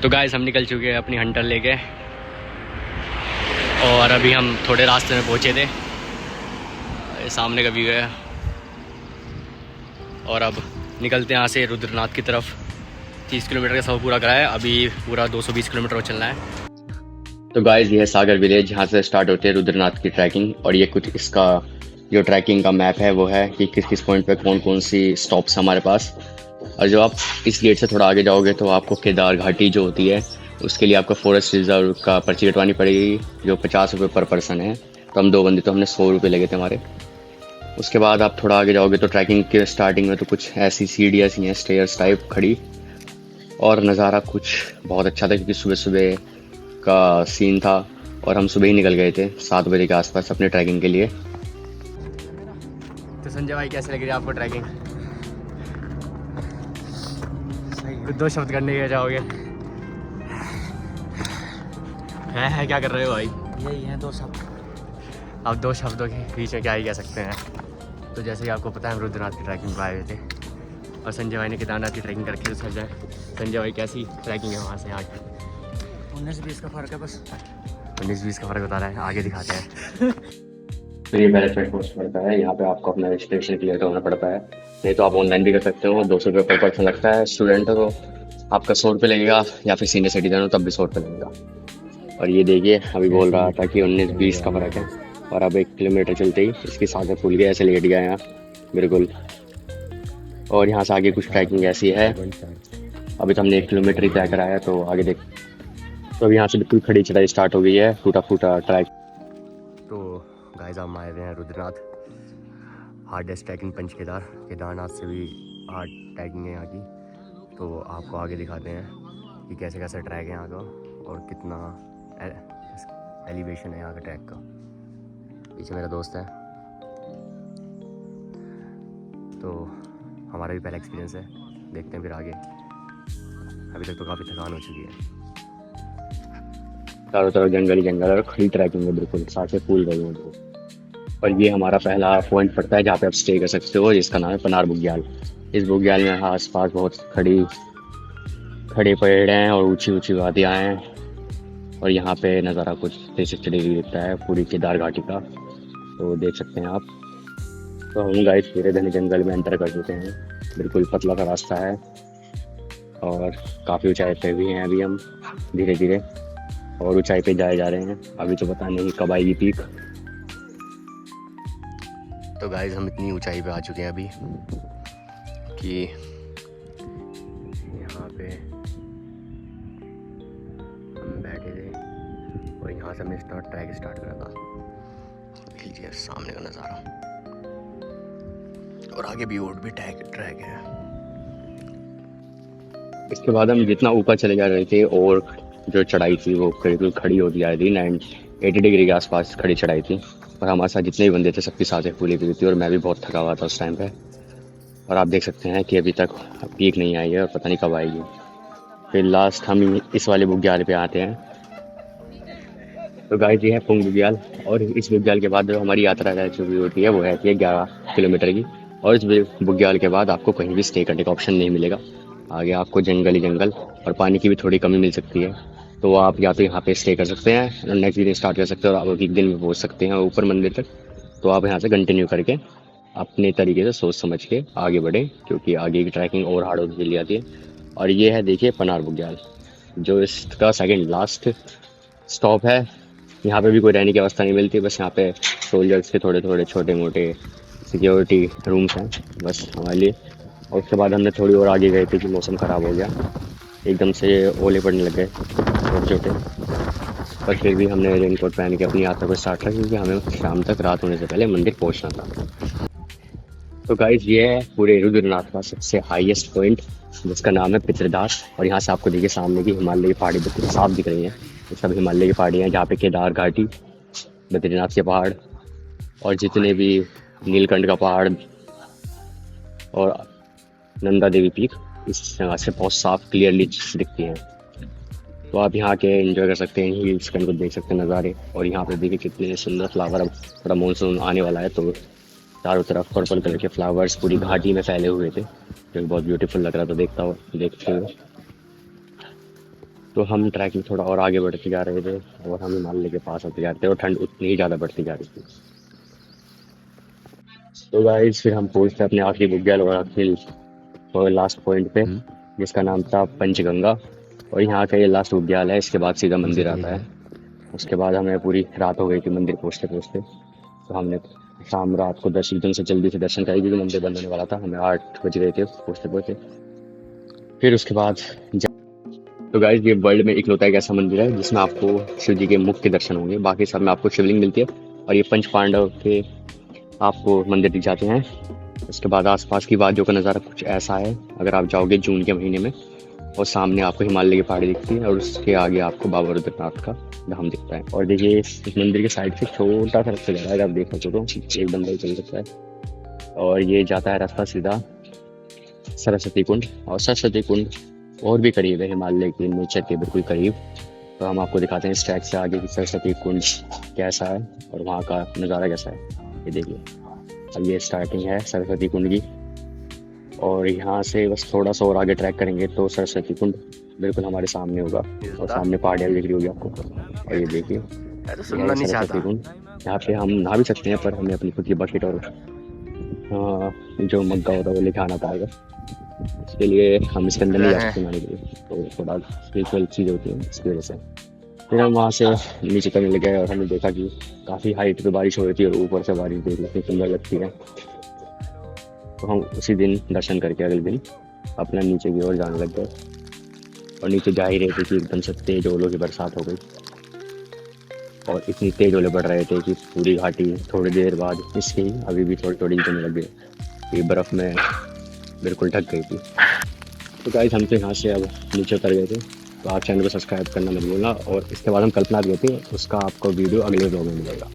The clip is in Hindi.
तो गाइस हम निकल चुके हैं अपनी हंटर लेके और अभी हम थोड़े रास्ते में पहुंचे थे। ये सामने का व्यू है और अब निकलते हैं यहाँ से रुद्रनाथ की तरफ। 30 किलोमीटर का सफ़र पूरा करा है, अभी पूरा 220 किलोमीटर और चलना है। तो गाइस ये है सागर विलेज, यहाँ से स्टार्ट होती है रुद्रनाथ की ट्रैकिंग। और ये कुछ इसका जो ट्रैकिंग का मैप है वो है कि किस किस पॉइंट पे कौन कौन सी स्टॉप्स हमारे पास। और जो आप इस गेट से थोड़ा आगे जाओगे तो आपको केदार घाटी जो होती है उसके लिए आपको फॉरेस्ट रिजर्व का पर्ची कटवानी पड़ेगी, जो 50 रुपये पर पर्सन है। तो हम 2 बंदे तो हमने 100 रुपये लगे थे हमारे। उसके बाद आप थोड़ा आगे जाओगे तो ट्रैकिंग के स्टार्टिंग में तो कुछ ऐसी सीढ़ियाँ सी हैं, स्टेयर्स टाइप खड़ी। और नज़ारा कुछ बहुत अच्छा था क्योंकि सुबह सुबह का सीन था और हम सुबह ही निकल गए थे 7 बजे के आसपास अपने ट्रैकिंग के लिए। तो संजय भाई कैसे लग रही है आपको ट्रैकिंग? कुछ 2 शब्द करने के जाओगे? है क्या कर रहे हो भाई? यही है 2 शब्द। अब 2 शब्दों के बीच में क्या ही कह सकते हैं। तो जैसे कि आपको पता है हम रुद्रनाथ की ट्रैकिंग पर आए हुए थे और संजय भाई ने केदारनाथ की ट्रैकिंग करके। तो संजय भाई कैसी ट्रैकिंग है वहाँ से यहाँ की? 19-20 का फ़र्क है बस। 19-20 का फ़र्क बता रहा है, आगे दिखाते हैं। तो ये पहले चेक पोस्ट पड़ता है, यहाँ पे आपको अपना रजिस्ट्रेशन क्लियर करना पड़ता है। नहीं तो आप ऑनलाइन भी कर सकते हो। 200 रुपये पर पर्सन लगता है। स्टूडेंट हो तो आपका 100 रुपये लगेगा, या फिर सीनियर सिटीजन हो तब भी 100 रुपये लगेगा। और ये देखिए अभी बोल रहा था कि 19-20 का फ़र्क है और अब 1 किलोमीटर चलते ही इसकी सांसें फूल गई, ऐसे लेट गया यहाँ बिल्कुल। और यहाँ से आगे कुछ ट्रैकिंग ऐसी है। अभी तो हमने 1 किलोमीटर ही तय कराया है, तो आगे देख। तो अभी यहाँ से बिल्कुल खड़ी चढ़ाई स्टार्ट हो गई है, टूटा फूटा ट्रैक। तो गाइस हम आए हुए हैं रुद्रनाथ, हार्डेस्ट ट्रैकिंग पंच केदारनाथ से भी हार्ड ट्रैकिंग है यहाँ की। तो आपको आगे दिखाते हैं कि कैसे कैसे ट्रैक है यहाँ का और कितना एलिवेशन है यहाँ का ट्रैक का। पीछे मेरा दोस्त है। तो हमारा भी पहला एक्सपीरियंस है, देखते हैं फिर आगे। अभी तक तो काफ़ी थकान हो चुकी है। चारों तरफ जंगल ही जंगल और खड़ी ट्रैकिंग है, बिल्कुल सांसें फूल गई हैं। और ये हमारा पहला पॉइंट पड़ता है जहाँ पे आप स्टे कर सकते हो, जिसका नाम है पनार बुग्याल। इस बुग्याल में आस पास बहुत खड़े पेड़ हैं और ऊंची ऊंची वादियाँ हैं। और यहाँ पे नज़ारा कुछ 360 डिग्री दिखता है पूरी केदार घाटी का, तो देख सकते हैं आप। तो हम गाइस पूरे घने जंगल में एंटर कर चुके हैं। बिल्कुल पतला सा रास्ता है और काफ़ी ऊंचाई पे भी हैं अभी हम, धीरे धीरे और ऊंचाई पे जाए जा रहे हैं। अभी तो पता नहीं कब आएगी पीक। तो गाइस हम इतनी ऊंचाई पे आ चुके हैं अभी कि यहाँ पे हम बैठे थे और यहाँ से हमने ट्रैक स्टार्ट करा था। लीजिए सामने का नज़ारा और आगे भी और भी ट्रैक है। इसके बाद हम जितना ऊपर चले जा रहे थे और जो चढ़ाई थी वो बिल्कुल खड़ी होती जा रही थी। 80 डिग्री के आसपास खड़ी चढ़ाई थी और हमारे साथ जितने भी बंदे थे सबकी सांसें फूली हुई थी और मैं भी बहुत थका हुआ था उस टाइम पे। और आप देख सकते हैं कि अभी तक पीक नहीं आई है और पता नहीं कब आएगी। फिर लास्ट हम इस वाले बुग्याल पे आते हैं। तो गाइस ये है पुंग बुग्याल और इस बुग्याल के बाद जो हमारी यात्रा जो भी होती है वो रहती है 11 किलोमीटर की। और इस बुग्याल के बाद आपको कहीं भी स्टे करने का ऑप्शन नहीं मिलेगा। आगे आपको जंगल ही जंगल और पानी की भी थोड़ी कमी मिल सकती है। तो आप या तो यहाँ पे स्टे कर सकते हैं और नेक्स्ट दिन स्टार्ट कर सकते हैं और आप एक दिन में पहुँच सकते हैं ऊपर मंदिर तक। तो आप यहाँ से कंटिन्यू करके अपने तरीके से सोच समझ के आगे बढ़े, क्योंकि आगे की ट्रैकिंग और हार्ड होती चली जाती है। और ये है देखिए पनार बुग्याल, जो इसका सेकंड लास्ट स्टॉप है। यहाँ पे भी कोई रहने की व्यवस्था नहीं मिलती, बस यहाँ पे सोल्जर्स के थोड़े थोड़े छोटे मोटे सिक्योरिटी रूम्स हैं बस हमारे लिए। और उसके बाद हमने थोड़ी और आगे गए थे कि मौसम ख़राब हो गया, एकदम से ओले पड़ने लग गए छोटे छोटे। पर फिर भी हमने रेनकोट पहन के अपनी यात्रा को स्टार्ट किया क्योंकि हमें शाम तक रात होने से पहले मंदिर पहुंचना था। तो गाइस ये है पूरे रुद्रनाथ का सबसे हाईएस्ट पॉइंट, जिसका नाम है पितृदास। और यहाँ से आपको देखिए सामने की हिमालय की पहाड़ी बिल्कुल साफ दिख रही हैं। ये सब हिमालय की पहाड़ी हैं जहाँ पे केदार घाटी, बद्रीनाथ के पहाड़ और जितने भी नीलकंठ का पहाड़ और नंदा देवी पीक इस जगह से बहुत साफ क्लियरली दिखती हैं। तो आप यहाँ के एंजॉय कर सकते हैं, हिल्स का इनको देख सकते हैं नज़ारे। और यहाँ पे देखिए कितने सुंदर फ्लावर, अब थोड़ा मानसून आने वाला है तो चारों तरफ पर्पल कलर के फ्लावर्स पूरी घाटी में फैले हुए थे, जो बहुत ब्यूटीफुल लग रहा था देखते हुए। तो हम ट्रैक में थोड़ा और आगे बढ़ते जा रहे थे और हम हिमालय के पास होते जा रहे थे और ठंड उतनी ही ज़्यादा बढ़ती जा रही थी। तो गाइस फिर हम पहुंचते अपने आखिरी बुग्याल और आखिरी और लास्ट पॉइंट पे, जिसका नाम था पंचगंगा। और यहाँ का ये लास्ट बुग्याल है, इसके बाद सीधा मंदिर आता है। उसके बाद हमें पूरी रात हो गई थी मंदिर पहुँचते पहुँचते, तो हमने शाम रात को दर्शन एकदम से जल्दी से दर्शन करी क्योंकि मंदिर बंद होने वाला था। हमें 8 बज गए थे पहुँचते पहुँचते। फिर उसके बाद तो गाइस ये वर्ल्ड में इकलौता एक ऐसा मंदिर है जिसमें आपको शिव जी के मुख के दर्शन होंगे, बाकी सब में आपको शिवलिंग मिलती है और ये पंच पांडव के आपको मंदिर दिख जाते हैं। उसके बाद आसपास की वादियों का नज़ारा कुछ ऐसा है, अगर आप जाओगे जून के महीने में और सामने आपको हिमालय की पहाड़ी दिखती है और उसके आगे आपको बाबा रुद्रनाथ का धाम दिखता है। और देखिए इस मंदिर के साइड से छोटा सा रास्ता जा रहा है, अगर आप देख सको तो एक बंदा ही चल सकता है। और ये जाता है रास्ता सीधा सरस्वती कुंड, और सरस्वती कुंड और भी करीब है हिमालय के नेचर के बिल्कुल करीब। तो हम आपको दिखाते हैं इस ट्रैक से आगे कि सरस्वती कुंड कैसा है और वहाँ का नज़ारा कैसा है। ये देखिए, अब ये स्टार्टिंग है सरस्वती कुंड की, और यहाँ से बस थोड़ा सा और आगे ट्रैक करेंगे तो सरस्वती कुंड बिल्कुल हमारे सामने होगा और सामने पहाड़ियाँ दिख रही होगी आपको। और ये देखिए यह है सरस्वती कुंड, यहाँ पे हम नहा भी सकते हैं पर हमें अपनी खुद की बकेट और जो मग्गा होता है वो लेके आना पड़ेगा, इसके लिए हम इसके अंदर नहीं जा सकते नहाने के लिए, तो थोड़ा स्पिरिचुअल चीज़ होती है इसकी वजह से। फिर हम वहाँ से नीचे करने लगे और हमने देखा कि काफ़ी हाइट पे बारिश हो रही थी और ऊपर से बारिश देखने कितनी सुंदर लगती है। तो हम उसी दिन दर्शन करके अगले दिन अपना नीचे की ओर जाने लग गए, और नीचे जा ही रहे थे कि एकदम से तेज ओलों की बरसात हो गई और इतनी तेज ओले पड़ रहे थे कि पूरी घाटी थोड़ी देर बाद इसकी अभी भी थोड़ी थोड़ी जमने लग गई, ये बर्फ़ में बिल्कुल ढक गई थी। तो गाइस हम तो यहाँ से अब नीचे उतर गए थे, तो आप चैनल को सब्सक्राइब करना मत भूलना, और इसके बाद हम कल्पना गए थे उसका आपको वीडियो अगले व्लॉग में मिलेगा।